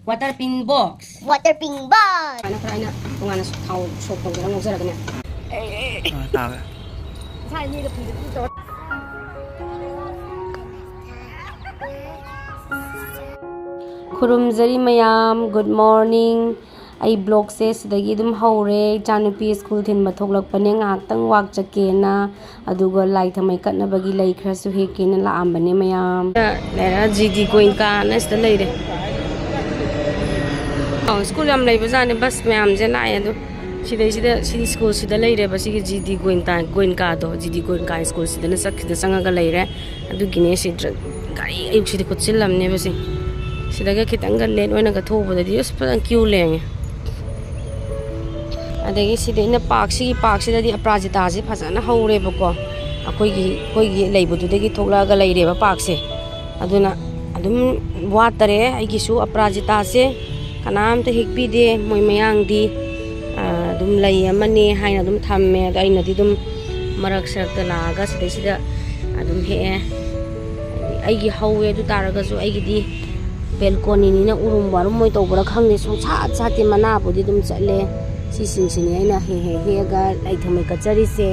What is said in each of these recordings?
water pin box Water pink box. ana para ina tungana thau sok tong jara ngok jara gane taga sai ni da pin to Khurumzari mayam good morning ai blog se sidagi dum haure chanupi school thin mathok pane ngaktang wak chakena aduga lai thamai katna bagi lai khrasu hekena la ambane mayam lera gd coin ka nesta leire school yam lai bazane bus mayam je lai adu sida school sida leire basi gd coin ka do gd coin ka school sida na sakida sanga ga leire adu gine sidra gari ayuk sida kutsillam ne basi sidaga kitanga late oina ga thoba da dios pa queue lenge adagi sidina park sida di aprajita se phasana haure bako akoi gi leibudu dagi thokla ga leire ba park se aduna adum watare ai gi su aprajita se kanam ta hikpi de moi mayang di adum lei amane haina adum thamme aina di dum marak sak ta laga sida adum he ai gi hawe du taraga su ai gi di balcony ni na urum warum moi tobra khangni sung cha ti mana budi dum chatle si sing sing aina he ga ai thamai ka chari se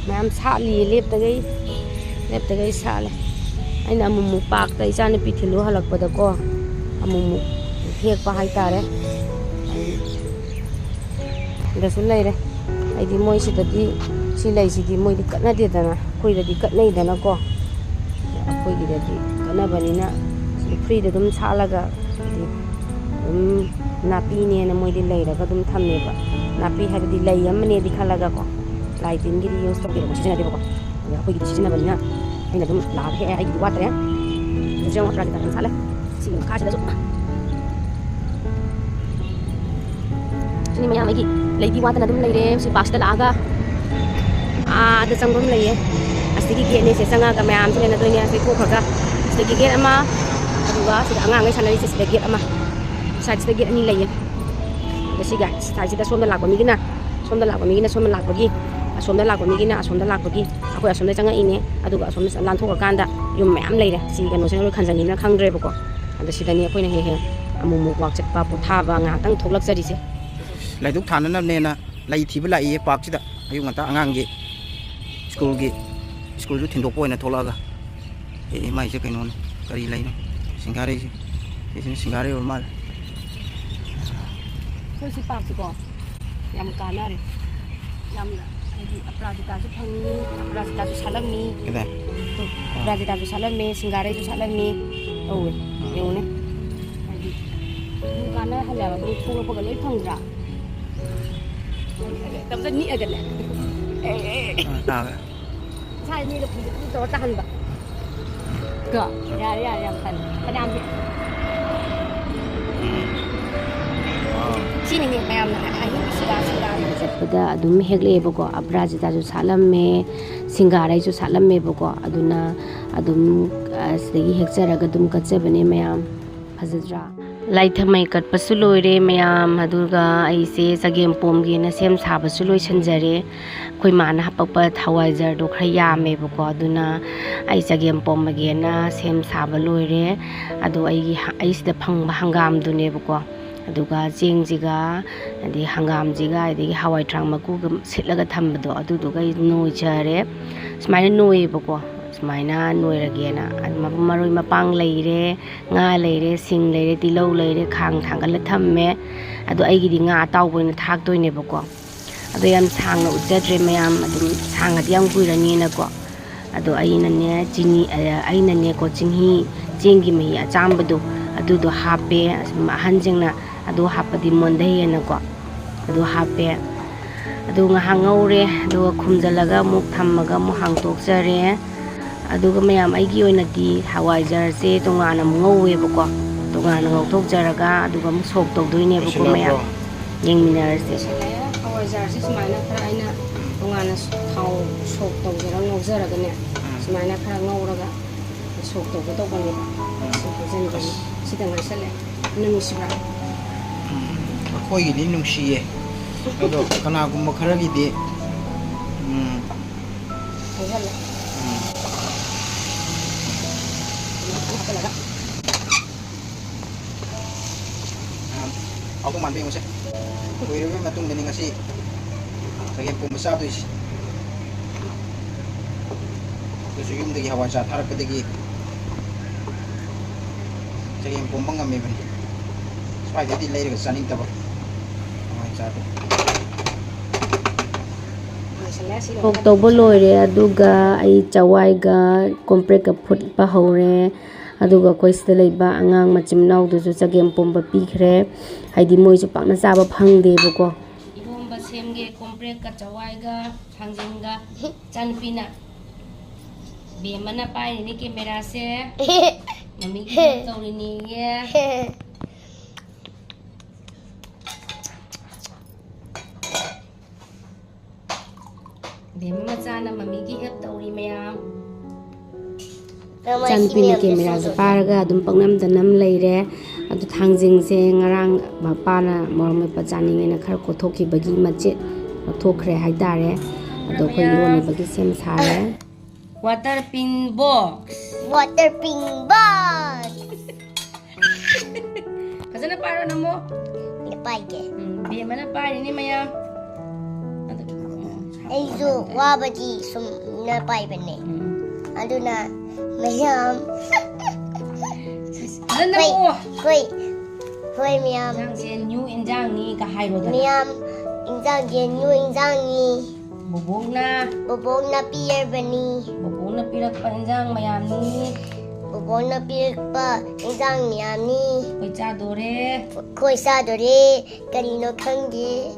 mam sa li lep ta gai sa le aina mumu pak ta isana pithilu halak pada ko amumu hek pa hai tare da sun lai re ai di moi si di si lai si di moi di katna de dana koi da di katnai dana ko koi di kana banina free da dum salaga napi ne na moi di lai raga dum thamme ba napi ha di lai amne di khalaga ko lighting gi use to be mo sina de ko ya koi gi sina banina ina dum la he ai di water ya jeng water di tan sala si ka sida su sini maya mai gi lai di water na dum lai re si pas da laga da sangom lai ye asigi ge ne se sanga ga mayam se na do ne se ko khaga segi gate ama aduga sida angang ngai sanari sida gate ama side gate ani laiye basiga side somda lakwa migina somda lakwa migina asomda lakwa akoi asomda changa ine aduga asomda lan thoka kanda yum mayam leire si ga no se loi khanjani na khangdre bako anda sida ni akoi na he amumu wak chakpa puthaba nga tang thoklak jari se laiduk thanana ne na lai thiba lai park sida ayu ngata angang gi school ju thindok poina tholaga mai se kaino kari lai no singare se singare or mal koi si park ko yam kana re yam ai aprajita ju phangi aprajita ju salami kada aprajita ju salami singare ju salami owe yeune ai kana hala ba du tholo ko loi phangra tamda ni agale taga sai ni lo pi to ta han baก็อย่าพันพยายามที่นี่พยายามนะไอ้สุดาꯆꯠꯄꯗ ꯑꯗꯨꯝ ꯍꯦꯛꯂꯛꯑꯦꯕꯀꯣ ꯑꯄꯔꯥꯖꯤꯇꯥꯁꯨ ꯁꯥꯠꯂꯝꯃꯦ ꯁꯤꯡꯒꯥꯔꯩꯁꯨ ꯁꯥꯠꯂꯝꯃꯦꯕꯀꯣ ꯑꯗꯨꯅ ꯑꯗꯨꯝ ꯁꯤꯗꯒꯤ ꯍꯦꯛꯆꯔꯒ ꯑꯗꯨꯝ ꯀꯠꯆꯕꯅꯦ ꯃꯌꯥꯝ ꯐꯖꯗ꯭ꯔꯥ ꯂꯥꯏꯊꯝꯃꯩ ꯀꯠꯄꯁꯨ ꯂꯣꯏꯔꯦ ꯃꯌꯥꯝ ꯑꯗꯨꯒ ꯑꯩꯁꯦ ꯆꯒꯦꯝꯄꯣꯝꯒꯦꯅ ꯁꯦꯝ ꯁꯥꯕꯁꯨ ꯂꯣꯏꯁꯤꯟꯖꯔꯦ ꯑꯩꯈꯣꯏ ꯃꯥꯅ ꯍꯥꯄꯛꯄ ꯍꯋꯥꯏꯖꯔꯗꯣ ꯈꯔ ꯌꯥꯝꯃꯦꯕꯀꯣ ꯑꯗꯨꯅ ꯑꯩ ꯆꯒꯦꯝꯄꯣꯝꯕꯒꯦꯅ ꯁꯦꯝ ꯁꯥꯕ ꯂꯣꯏꯔꯦ ꯑꯗꯣ ꯑꯩꯁꯤꯗ ꯐꯪꯕ ꯍꯪꯒꯥꯝꯗꯨꯅꯦꯕꯀꯣ ꯑꯗꯨꯒ ꯆꯦꯡꯁꯤꯒ ꯑꯗꯩ ꯍꯪꯒꯥꯝꯁꯤꯒ ꯑꯗꯒꯤ ꯍꯋꯥꯏ ꯊꯔꯥꯛ ꯃꯀꯨꯒ ꯁꯤꯠꯂꯒ ꯊꯝꯕꯗꯣ ꯑꯗꯨꯗꯨꯒ ꯑꯩ ꯅꯣꯏꯖꯔꯦ ꯁꯨꯃꯥꯏꯅ ꯅꯣꯏꯌꯦꯕꯀꯣ ꯁꯨꯃꯥꯏꯅ ꯅꯣꯏꯔꯒꯦꯅ ꯃꯔꯣꯏ ꯃꯄꯥꯡ ꯂꯩꯔꯦ ꯉꯥ ꯂꯩꯔꯦ ꯁꯤꯡ ꯂꯩꯔꯦ ꯇꯤꯜꯍꯧ ꯂꯩꯔꯦ ꯈꯥꯡ ꯊꯥꯡꯒꯠꯂ ꯊꯝꯃꯦ ꯑꯗꯣ ꯑꯩꯒꯤꯗꯤ ꯉꯥ ꯑꯇꯥꯎꯕ ꯑꯣꯏꯅ ꯊꯥꯛꯇꯣꯏꯅꯦꯕꯀꯣ ꯑꯗꯣ ꯌꯥꯝ ꯁꯥꯡꯅ ꯎꯠꯆꯗ꯭ꯔꯦ ꯃꯌꯥꯝ ꯑꯗꯨꯝ ꯁꯥꯡꯉꯗꯤ ꯌꯥꯝ ꯀꯨꯏꯔꯅꯤꯅꯀꯣ ꯑꯗꯣ ꯑꯩꯅꯅꯦꯀꯣ ꯆꯦꯡꯒꯤ ꯃꯍꯤ ꯑꯆꯥꯝꯕꯗꯣ ꯑꯗꯨꯗꯣ ꯍꯥꯞꯄꯦ ꯑꯍꯟꯁꯤꯡꯅ ꯑꯗꯨ ꯍꯥꯞꯄꯗꯤ ꯃꯣꯟꯊꯩꯌꯦꯅꯀꯣ ꯑꯗꯨ ꯍꯥꯞꯄꯦ ꯑꯗꯨ ꯉꯥꯏꯍꯥꯛ ꯉꯧꯔꯦ ꯑꯗꯨꯒ ꯈꯨꯝꯖꯤꯜꯂꯒ ꯑꯃꯨꯛ ꯊꯝꯃꯒ ꯑꯃꯨꯛ ꯍꯥꯡꯇꯣꯛꯆꯔꯦ ꯑꯗꯨꯒ ꯃꯌꯥꯝ ꯑꯩꯒꯤ ꯑꯣꯏꯅꯗꯤ ꯍꯋꯥꯏꯖꯔꯁꯦ ꯇꯣꯉꯥꯟꯅ ꯑꯃꯨꯛ ꯉꯧꯋꯦꯕꯀꯣ ꯇꯣꯉꯥꯟꯅ ꯉꯧꯊꯣꯛꯆꯔꯒ ꯑꯗꯨꯒ ꯑꯃꯨꯛ ꯁꯣꯛ ꯇꯧꯗꯣꯏꯅꯦꯕꯀꯣ ꯃꯌꯥꯝ ꯌꯦꯡꯃꯤꯟꯅꯔꯁꯦ ꯍꯋꯥꯏꯖꯔꯁꯦ ꯁꯨꯃꯥꯏꯅ ꯈꯔ ꯑꯩꯅ ꯇꯣꯉꯥꯟꯅ ꯊꯥꯎ ꯁꯣꯛ ꯇꯧꯖꯔꯒ ꯉꯧꯖꯔꯒꯅꯦ ꯁꯨꯃꯥꯏꯅ ꯈꯔ ꯉꯧꯔꯒ ꯁꯣꯛ ꯇꯧꯕ ꯇꯧꯕꯅꯦꯕ ꯍꯥꯞꯆꯤꯟꯒꯅꯤ ꯁꯤꯗ ꯉꯥꯏꯁꯜꯂꯦ ꯅꯨꯡꯁꯤꯕ꯭ꯔꯥ ꯑꯩꯈꯣꯏꯒꯤꯗꯤ ꯅꯨꯡꯁꯤꯌꯦ ꯑꯗꯣ ꯀꯅꯥꯒꯨꯝꯕ ꯈꯔꯒꯤꯗꯤ ꯍꯩꯍꯜꯂꯦ Ako kumanto yung isa. Kuya rin matong ganing kasi sa game pumasado is. Gusto yung dagi hawan sa harap pa dagi. Sa game pumbang kami man. Spider di later ka saning taba. Hawan sa ato. ꯍꯣꯛ ꯇꯧꯕ ꯂꯣꯏꯔꯦ ꯑꯗꯨꯒ ꯑꯩ ꯆꯋꯥꯏꯒ ꯀꯣꯝꯄ꯭ꯔꯦꯛꯀ ꯐꯨꯠꯄ ꯍꯧꯔꯦ ꯑꯗꯨꯒ ꯑꯩꯈꯣꯏ ꯁꯤꯗ ꯂꯩꯕ ꯑꯉꯥꯡ ꯃꯆꯤꯟ ꯃꯅꯥꯎꯗꯨꯁꯨ ꯆꯒꯦꯝꯄꯣꯝꯕ ꯄꯤꯈ꯭ꯔꯦ ꯍꯥꯏꯗꯤ ꯃꯣꯏꯁꯨ ꯄꯥꯛꯅ ꯆꯥꯕ ꯐꯪꯗꯦꯕꯀꯣ ꯏꯔꯣꯝꯕ ꯁꯦꯝꯒꯦ ꯀꯣꯝꯄ꯭ꯔꯦꯛꯀ ꯆꯋꯥꯏꯒ ꯊꯥꯡꯖꯤꯡꯒ ꯏꯆꯥꯅꯨꯄꯤꯅ ꯕꯦꯝꯃꯅ ꯄꯥꯏꯔꯤꯅꯤ ꯀꯦꯃꯦꯔꯥꯁꯦ ꯃꯃꯤꯒꯤ ꯇꯧꯔꯤꯅꯤꯌꯦ ꯕꯦꯝꯃ ꯃꯆꯥꯅ ꯃꯃꯤꯒꯤ ꯍꯦꯜꯞ ꯇꯧꯔꯤ ꯃꯌꯥꯝ ꯏꯆꯥꯅꯨꯄꯤꯅ ꯀꯦꯃꯦꯔꯥꯁꯦ ꯄꯥꯏꯔꯒ ꯑꯗꯨꯝ ꯄꯛꯅꯝꯗ ꯅꯝ ꯂꯩꯔꯦ ꯑꯗꯨ ꯊꯥꯡꯖꯤꯡꯁꯦ ꯉꯔꯥꯡ ꯃꯄꯥꯅ ꯃꯣꯔꯣꯛ ꯃꯦꯠꯄ ꯆꯥꯅꯤꯡꯉꯦꯅ ꯈꯔ ꯀꯣꯊꯣꯛꯈꯤꯕꯒꯤ ꯃꯆꯦꯠ ꯂꯧꯊꯣꯛꯈ꯭ꯔꯦ ꯍꯥꯏꯇꯥꯔꯦ ꯑꯗꯣ ꯑꯩꯈꯣꯏ ꯏꯔꯣꯟꯅꯕꯒꯤ ꯁꯦꯝ ꯁꯥꯔꯦ ꯋꯥꯇꯔ ꯄꯤꯟ ꯕꯣꯛꯁ ꯐꯖꯅ ꯄꯥꯏꯔꯣ ꯅꯃꯣ ꯄꯥꯏꯒꯦ ꯕꯦꯝꯃꯅ ꯄꯥꯏꯔꯤꯅꯤ ꯃꯌꯥꯝ ꯑꯩꯁꯨ ꯋꯥꯕꯗꯤ ꯁꯨꯝꯅ ꯄꯥꯏꯕꯅꯦ ꯑꯗꯨꯅ ꯃꯌꯥꯝ ꯍꯣꯏ ꯃꯌꯥꯝ ꯏꯟꯖꯥꯡꯁꯦ ꯅ꯭ꯌꯨ ꯏꯟꯖꯥꯡꯅꯤ ꯀ ꯍꯥꯏꯔꯣꯗꯅ ꯃꯌꯥꯝ ꯏꯟꯖꯥꯡꯁꯦ ꯅ꯭ꯌꯨ ꯏꯟꯖꯥꯡꯅꯤ ꯕꯣꯕꯣꯛꯅ ꯄꯤꯔꯕꯅꯤ ꯕꯣꯕꯣꯛꯅ ꯄꯤꯔꯛꯄ ꯏꯟꯖꯥꯡ ꯃꯌꯥꯝꯅꯤ ꯕꯣꯕꯣꯛꯅ ꯄꯤꯔꯛꯄ ꯏꯟꯖꯥꯡ ꯃꯌꯥꯝꯅꯤ ꯑꯩꯈꯣꯏ ꯆꯥꯗꯣꯔꯦ ꯑꯩꯈꯣꯏ ꯆꯥꯗꯣꯔꯦ ꯀꯔꯤꯅꯣ ꯈꯪꯗꯦ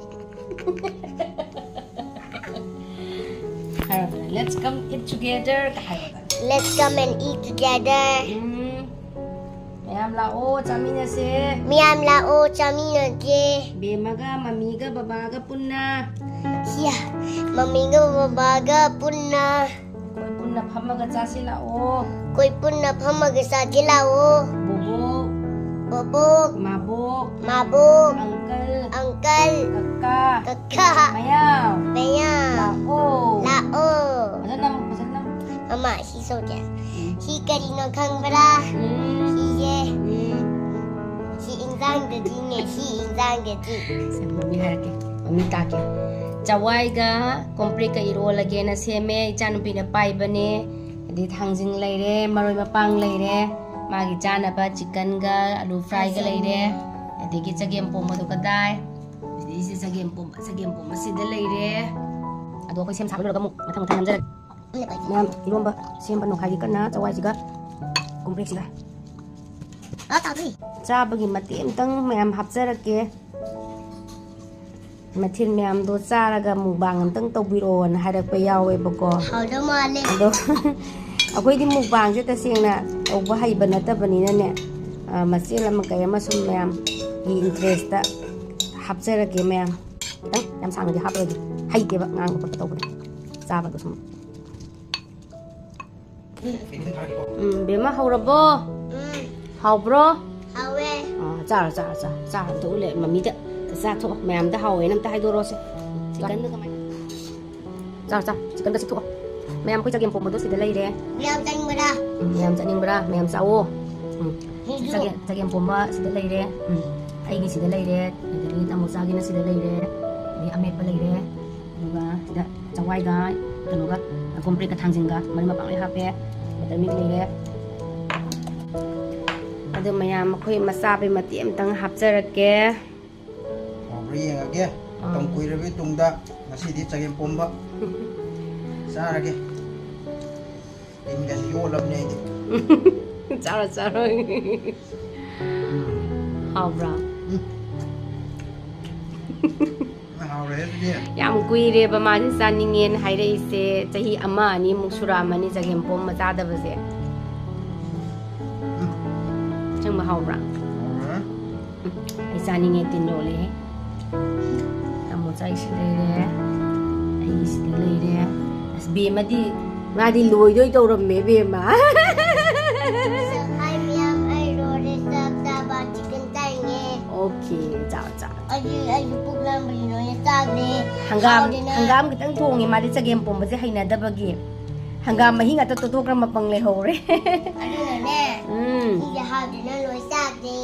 Let's come eat together ka hairodana Let's come and eat together mayam lao chaminase ꯃꯌꯥꯝ ꯂꯥꯛꯑꯣ ꯆꯥꯃꯤꯟꯅꯁꯦ ꯕꯦꯝꯃꯒ ꯃꯃꯤꯒ ꯕꯕꯥꯒ ꯄꯨꯟꯅ ꯃꯝꯃꯤꯒ ꯕꯕꯥꯒ ꯄꯨꯟꯅ ꯑꯩꯈꯣꯏ ꯄꯨꯟꯅ ꯐꯝꯃꯒ ꯆꯥꯁꯤ ꯂꯥꯛꯑꯣ ꯑꯩꯈꯣꯏ ꯄꯨꯟꯅ ꯐꯝꯃꯒ ꯆꯥꯁꯤ ꯂꯥꯛꯑꯣ ꯕꯣꯕꯣꯛ ꯕꯣꯕꯣꯛ ꯃꯥꯕꯣꯛ ꯃꯥꯕꯣꯛ ꯑꯪꯀꯜ ꯑꯪꯀꯜ ꯀꯀꯥ ꯀꯀꯥ ꯃꯌꯥꯝ ꯃꯌꯥꯝ ꯂꯥꯛꯑꯣ ꯐꯖꯅ ꯃꯃꯥ ꯁꯤ ꯁꯧꯖꯦ ꯁꯤ ꯀꯔꯤꯅꯣ ꯈꯪꯕ꯭ꯔꯥ ꯁꯤꯁꯦ ꯁꯤ ꯏꯟꯖꯥꯡꯗꯗꯤꯅꯦ ꯁꯤ ꯏꯟꯖꯥꯡꯗꯗꯤ ꯃꯃꯤ ꯍꯥꯏꯔꯛꯀꯦ ꯃꯃꯤ ꯇꯥꯛꯀꯦ ꯆꯋꯥꯏꯒ ꯀꯣꯝꯄ꯭ꯔꯦꯛꯀ ꯏꯔꯣꯜꯂꯒꯦꯅ ꯁꯦꯝꯃꯦ ꯏꯆꯥꯅꯨꯄꯤꯅ ꯄꯥꯏꯕꯅꯦ ꯑꯗꯩ ꯊꯥꯡꯖꯤꯡ ꯂꯩꯔꯦ ꯃꯔꯣꯏ ꯃꯄꯥꯡ ꯂꯩꯔꯦ ꯃꯥꯒꯤ ꯆꯥꯅꯕ ꯆꯤꯛꯀꯟꯒ ꯑꯂꯨ ꯐ꯭ꯔꯥꯏꯒ ꯂꯩꯔꯦ ꯑꯗꯒꯤ ꯆꯒꯦꯝ ꯄꯣꯝꯕꯗꯣ ꯀꯗꯥꯏ ꯑꯗꯩꯁꯦ ꯆꯒꯦꯝ ꯄꯣꯝꯕ ꯁꯤꯗ ꯂꯩꯔꯦ ꯑꯗꯣ ꯑꯩꯈꯣꯏ ꯁꯦꯝ ꯁꯥꯕ ꯂꯣꯏꯔꯒ ꯑꯃꯨꯛ ꯃꯊꯪ ꯅꯝꯖꯔꯒꯦ ꯃꯌꯥꯝ ꯏꯔꯣꯝꯕ ꯁꯦꯝꯕ ꯅꯣꯈꯥꯏꯒꯤ ꯀꯟꯅ ꯆꯋꯥꯏꯁꯤꯒ ꯀꯣꯝꯄ꯭ꯔꯦꯛꯁꯤꯒ ꯆꯥꯕꯒꯤ ꯃꯇꯦꯛ ꯑꯃꯇꯪ ꯃꯌꯥꯝ ꯍꯥꯞꯆꯔꯛꯀꯦ ꯃꯊꯦꯜ ꯃꯌꯥꯝꯗꯣ ꯆꯥꯔꯒ ꯃꯨꯛꯕꯥꯡ ꯑꯝꯇꯪ ꯇꯧꯕꯤꯔꯛꯑꯣꯅ ꯍꯥꯏꯔꯛꯄ ꯌꯥꯎꯋꯦꯕꯀꯣ ꯍꯥꯎꯗꯧ ꯃꯥꯜꯂꯦ ꯑꯗꯣ ꯑꯩꯈꯣꯏꯗꯤ ꯃꯨꯛꯕꯥꯡꯁꯦ ꯇꯁꯦꯡꯅ ꯇꯧꯕ ꯍꯩꯕ ꯅꯠꯇꯕꯅꯤꯅꯅꯦ ꯃꯆꯦꯜ ꯑꯃ ꯀꯩ ꯑꯃ ꯁꯨꯝ ꯃꯌꯥꯝꯒꯤ ꯏꯟꯇꯔꯦꯁꯇ ꯍꯥꯞꯆꯔꯒꯦ ꯃꯌꯥꯝ ꯈꯤꯇꯪ ꯌꯥꯝ ꯁꯥꯡꯅꯗꯤ ꯍꯥꯞꯄꯔꯣꯏꯒꯦ ꯍꯩꯇꯦꯕ ꯉꯥꯡꯕ ꯈꯣꯠꯄ ꯇꯧꯕꯗ ꯆꯥꯕꯗꯣ ꯁꯨꯝ ꯕꯦꯝꯃ ꯍꯧꯔꯕꯣ ꯍꯥꯎꯕ꯭ꯔꯣ ꯍꯥꯎꯋꯦ ꯆꯥꯔꯣ ꯑꯝꯇ ꯎꯠꯂꯦ ꯃꯃꯤꯗ ꯆꯥꯊꯣꯛꯑꯣ ꯃꯌꯥꯝꯗ ꯍꯥꯎꯋꯦꯅ ꯑꯝꯇ ꯍꯥꯏꯗꯣꯔꯛꯑꯣꯁꯦ ꯆꯤꯛꯀꯟꯗ ꯀꯃꯥꯏꯅ ꯆꯥꯔꯣ ꯆꯤꯛꯀꯟꯒ ꯆꯤꯛꯊꯣꯛꯑꯣ ꯃꯌꯥꯝ ꯑꯩꯈꯣꯏ ꯆꯒꯦꯝ ꯄꯣꯝꯕꯗꯣ ꯁꯤꯗ ꯂꯩꯔꯦ ꯃꯌꯥꯝ ꯆꯥꯅꯤꯡꯕ꯭ꯔꯥ ꯃꯌꯥꯝ ꯆꯠꯅꯤꯡꯕ꯭ꯔꯥ ꯃꯌꯥꯝ ꯆꯥꯋꯣ ꯆꯒꯦꯝ ꯄꯣꯝꯕ ꯁꯤꯗ ꯂꯩꯔꯦ ꯑꯩꯒꯤ ꯁꯤꯗ ꯂꯩꯔꯦ ꯑꯗꯒꯤ ꯇꯥꯃꯣꯆꯥꯒꯤꯅ ꯁꯤꯗ ꯂꯩꯔꯦ ꯑꯗꯒꯤ ꯑꯃꯦꯠꯄ ꯂꯩꯔꯦ ꯑꯗꯨꯒ ꯁꯤꯗ ꯆꯋꯥꯏꯒ ꯀꯩꯅꯣꯒ ꯀꯣꯝꯄ꯭ꯔꯦꯛꯀ ꯊꯥꯡꯖꯤꯡꯒ ꯃꯔꯣꯏ ꯃꯄꯥꯡ ꯂꯣꯏ ꯍꯥꯞꯄꯦ ꯕꯇꯔꯃꯤꯛ ꯂꯩꯔꯦ ꯑꯗꯨ ꯃꯌꯥꯝ ꯑꯩꯈꯣꯏ ꯃꯆꯥꯕꯩ ꯃꯇꯦꯛ ꯑꯃꯇꯪ ꯍꯥꯞꯆꯔꯛꯀꯦ ꯍꯥꯎꯕ꯭ꯔꯥ ꯌꯦꯡꯉꯒꯦ ꯃꯇꯝ ꯀꯨꯏꯔꯕꯒꯤ ꯇꯨꯡꯗ ꯉꯁꯤꯗꯤ ꯆꯒꯦꯝ ꯄꯣꯝꯕ ꯆꯥꯔꯒꯦ ꯇꯤꯟꯒꯁꯤ ꯌꯣꯜꯂꯕꯅꯦ ꯑꯩꯗꯤ ꯆꯥꯔꯣ ꯍꯥꯎꯕ꯭ꯔꯥ ꯍꯥꯎꯔꯦ ꯑꯗꯨꯗꯤ ꯌꯥꯝ ꯀꯨꯏꯔꯦꯕ ꯃꯥꯁꯦ ꯆꯥꯅꯤꯡꯉꯦꯅ ꯍꯥꯏꯔꯛꯏꯁꯦ ꯆꯍꯤ 1-2ꯃꯨꯛ ꯁꯨꯔꯛꯑꯃꯅꯤ ꯆꯒꯦꯝ ꯄꯣꯝꯕ ꯆꯥꯗꯕꯁꯦ ꯑꯁꯦꯡꯕ ꯍꯥꯎꯕ꯭ꯔꯥ ꯑꯩ ꯆꯥꯅꯤꯡꯉꯦ ꯇꯤꯟ ꯌꯣꯜꯂꯦꯍꯦ ꯇꯥꯃꯣꯆꯥꯒꯤ ꯁꯤꯗ ꯂꯩꯔꯦ ꯑꯩꯒꯤ ꯁꯤꯗ ꯂꯩꯔꯦ ꯑꯁ ꯕꯦꯝꯃꯗꯤ ꯃꯥꯗꯤ ꯂꯣꯏꯗꯣꯏ ꯇꯧꯔꯝꯃꯦ ꯕꯦꯝꯃ ꯍꯥꯏ ꯃꯌꯥꯝ ꯑꯩ ꯂꯣꯏꯔꯦ ꯆꯥꯛ ꯆꯥꯕ ꯆꯤꯛꯀꯟ ꯆꯥꯏꯉꯦ ꯑꯣꯀꯦ ꯆꯥꯎ ꯑꯩꯁꯨ ꯄꯨꯛ ꯂꯥꯝꯕꯒꯤ ꯂꯣꯏꯅ ꯆꯥꯈ꯭ꯔꯦ ꯍꯪꯒꯥꯝ ꯈꯤꯇꯪ ꯊꯣꯡꯉꯦ ꯃꯥꯗꯤ ꯆꯒꯦꯝ ꯄꯣꯝꯕꯁꯦ ꯍꯩꯅꯗꯕꯒꯤ ꯍꯪꯒꯥꯝ ꯃꯍꯤ ꯉꯥꯛꯇ ꯇꯣꯠꯊꯣꯛꯈ꯭ꯔ ꯃꯄꯪ ꯂꯩꯍꯧꯔꯦ ꯑꯗꯨꯅꯅꯦ ꯁꯤꯁꯦ ꯍꯥꯎꯗꯅ ꯂꯣꯏ ꯆꯥꯈ꯭ꯔꯦ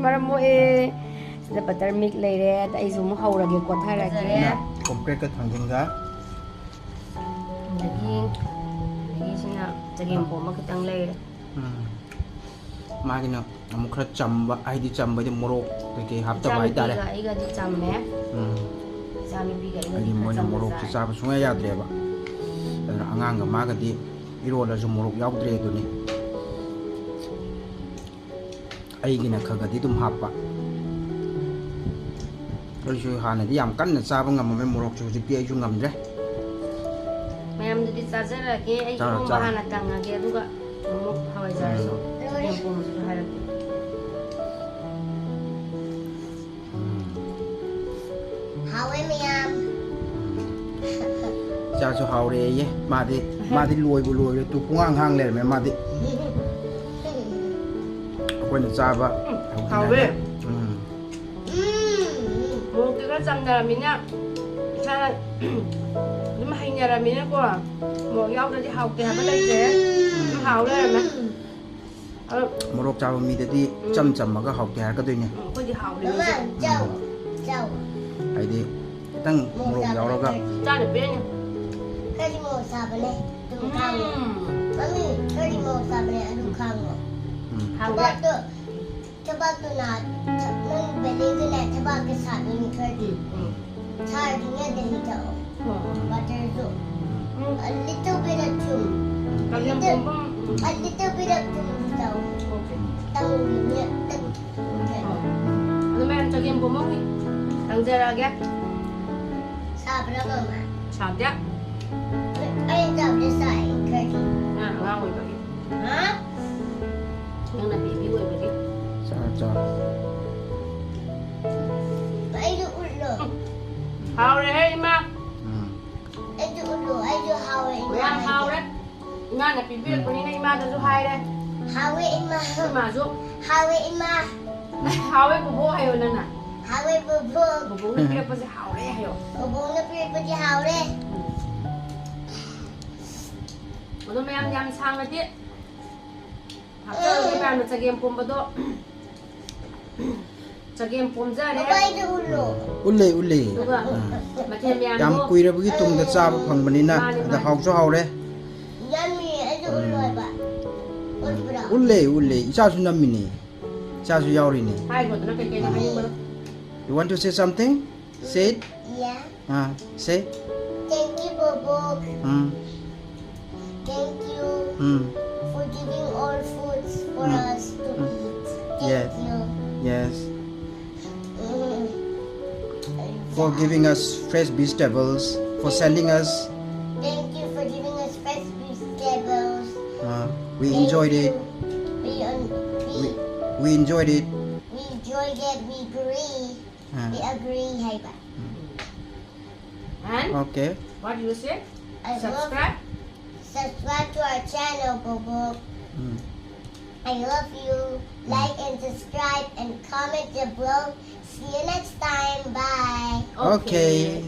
ꯃꯔꯣꯏ ꯉꯥꯏꯔꯝꯃꯣꯏ ꯁꯤꯗ ꯕꯇꯔ ꯃꯤꯜꯛ ꯂꯩꯔꯦ ꯑꯗ ꯑꯩꯁꯨ ꯑꯃꯨꯛ ꯍꯧꯔꯒꯦ ꯀꯣꯊꯔꯒꯦ ꯀꯣꯝꯄ꯭ꯔꯦꯠꯀ ꯊꯥꯡꯖꯤꯡꯒ ꯑꯗꯒꯤꯁꯤꯅ ꯆꯒꯦꯝꯄꯣꯝ ꯑꯃ ꯈꯤꯇꯪ ꯂꯩꯔꯦ ꯃꯥꯒꯤꯅ ꯑꯃꯨꯛ ꯈꯔ ꯆꯝꯕ ꯍꯥꯏꯗꯤ ꯆꯝꯕꯗꯤ ꯃꯣꯔꯣꯛ ꯀꯩꯀꯩ ꯍꯥꯞꯇꯕ ꯍꯥꯏꯇꯥꯔꯦ ꯑꯩꯒꯗꯤ ꯆꯝꯃꯦ ꯏꯆꯥꯅꯨꯄꯤꯒ ꯍꯥꯏꯗꯤ ꯑꯩꯒꯗꯤ ꯃꯣꯏꯅ ꯃꯣꯔꯣꯛꯁꯦ ꯆꯥꯕ ꯁꯨꯡꯌꯥ ꯌꯥꯗ꯭ꯔꯦꯕ ꯑꯗꯨꯅ ꯑꯉꯥꯡꯒ ꯃꯥꯒꯗꯤ ꯏꯔꯣꯜꯂꯁꯨ ꯃꯣꯔꯣꯛ ꯌꯥꯎꯗ꯭ꯔꯦ ꯑꯗꯨꯅꯤ ꯑꯩꯒꯤꯅ ꯈꯒꯗꯤ ꯑꯗꯨꯝ ꯍꯥꯞꯄ ꯑꯩꯁꯨ ꯍꯥꯟꯅꯗꯤ ꯌꯥꯝ ꯀꯟꯅ ꯆꯥꯕ ꯉꯝꯃꯝꯃꯦ ꯃꯣꯔꯣꯛꯁꯨ ꯍꯧꯖꯤꯛꯇꯤ ꯑꯩꯁꯨ ꯉꯝꯗ꯭ꯔꯦ ꯃꯌꯥꯝꯗꯨꯗꯤ ꯆꯥꯖꯔꯒꯦ ꯑꯩ ꯏꯔꯣꯝꯕ ꯍꯥꯟꯅ ꯇꯪꯉꯒꯦ ꯑꯗꯨꯒ ꯑꯃꯨꯛ ꯍꯋꯥꯏꯖꯥꯔꯁꯨ ꯆꯒꯦꯝꯄꯣꯝꯕꯁꯨ ꯍꯥꯏꯔꯛꯀꯦ Hawe miyam. ꯆꯥꯁꯨ ꯍꯥꯎꯔꯦꯌꯦ ꯃꯥꯗꯤ ꯂꯣꯏꯕꯨ ꯂꯣꯏꯔꯦ ꯇꯨ ꯄꯨꯡꯍꯥꯡ ꯍꯥꯡ ꯂꯩꯔꯝꯃꯦ ꯃꯥꯗꯤ ꯑꯩꯈꯣꯏꯅ ꯆꯥꯕ ꯍꯥꯎꯋꯦ ꯃꯣꯔꯣꯛꯇꯤ ꯈꯔ ꯆꯝꯅꯔꯝꯃꯤꯅ ꯏꯁꯥꯅ ꯑꯗꯨꯝ ꯍꯩꯅꯔꯝꯃꯤꯅꯀꯣ ꯃꯣꯔꯣꯛ ꯌꯥꯎꯗ꯭ꯔꯗꯤ ꯍꯥꯎꯇꯦ ꯍꯥꯏꯕ ꯂꯩꯇ꯭ꯔꯦ ꯑꯗꯨꯝ ꯍꯥꯎ ꯂꯩꯔꯝꯃꯦ ꯃꯣꯔꯣꯛ ꯆꯥꯕ ꯃꯤꯗꯗꯤ ꯆꯝ ꯆꯝꯃꯒ ꯍꯥꯎꯇꯦ ꯍꯥꯏꯔꯛꯀꯗꯣꯏꯅꯦ ꯑꯩꯈꯣꯏꯗꯤ ꯍꯥꯎꯔꯦ Mama, jauh, jauh. ꯍꯥꯏꯗꯤ ꯈꯤꯇꯪ ꯃꯣꯔꯣꯛ ꯌꯥꯎꯔꯒ ꯆꯥꯅ ꯄꯦꯟꯅꯤ Kali mau sabane, tu kamu. Mami, kali mau sabane, adu kamu. ꯍꯥꯎꯔꯦ Coba tu nak, nang beli tu nak coba ke sana ni kali. Chargingnya dari jauh. Butter tu. A little bit of chum. A little bit of chum jauh. Tangnya, tang. Ano meron chagimpo mo? Tangjarage? Sabra mama. Sadya? Ay, jauh dia say kali. Nga, ngawoy ba? Ha? Yung nabibiwoy ba? ꯆꯥ Ay, du ulo. Howre, hey, ma! Ay, du ulo. Ay, du hawe. Yang howre? Nga, napipilit ko nina ima dazu hayre. Hawe ima. Mazo. Hawe ima. Hawe bubo hayo na na. Hawe bubog. Bubo na kaya pa si howre hayo. Bubog na pilit pa di hawe. Ano mayam yam sang na di? Hapsa rin mayam na chagimpo ba do? Chagimpo zare. Ay, du ulo. ꯎꯜꯂꯦ ꯎꯜꯂꯦ Duga, matim yam ꯌꯥꯝ do. ꯀꯨꯏꯔꯕꯒꯤ ꯇꯨꯡꯗ ꯆꯥꯕ ꯐꯪꯕꯅꯤꯅ ꯑꯗ ꯍꯥꯎꯁꯨ ꯍꯥꯎꯔꯦ Yummy. Ay, du ulo ba? Ulbra. ꯎꯜꯂꯦ ꯏꯆꯥꯁꯨ ꯅꯝꯃꯤꯅꯦ ꯏꯆꯥꯁꯨ ꯌꯥꯎꯔꯤꯅꯦ Hay ko na kay na hayo ba? You want to say something? Say it. Yeah. Say. Thank you, Bubog. Thank you for giving all foods for us to eat. Yes. Thank you. Yes. Mm. For giving us fresh vegetables, for sending us. Thank you for giving us fresh vegetables. We Thank enjoyed you. it. We enjoyed it. We enjoyed it. We agree. We agree. Hey, ba? And Okay. what do you say? I love Subscribe. subscribe to our channel, Bobo. I love you. Like and subscribe and comment below. See you next time. Bye. Okay.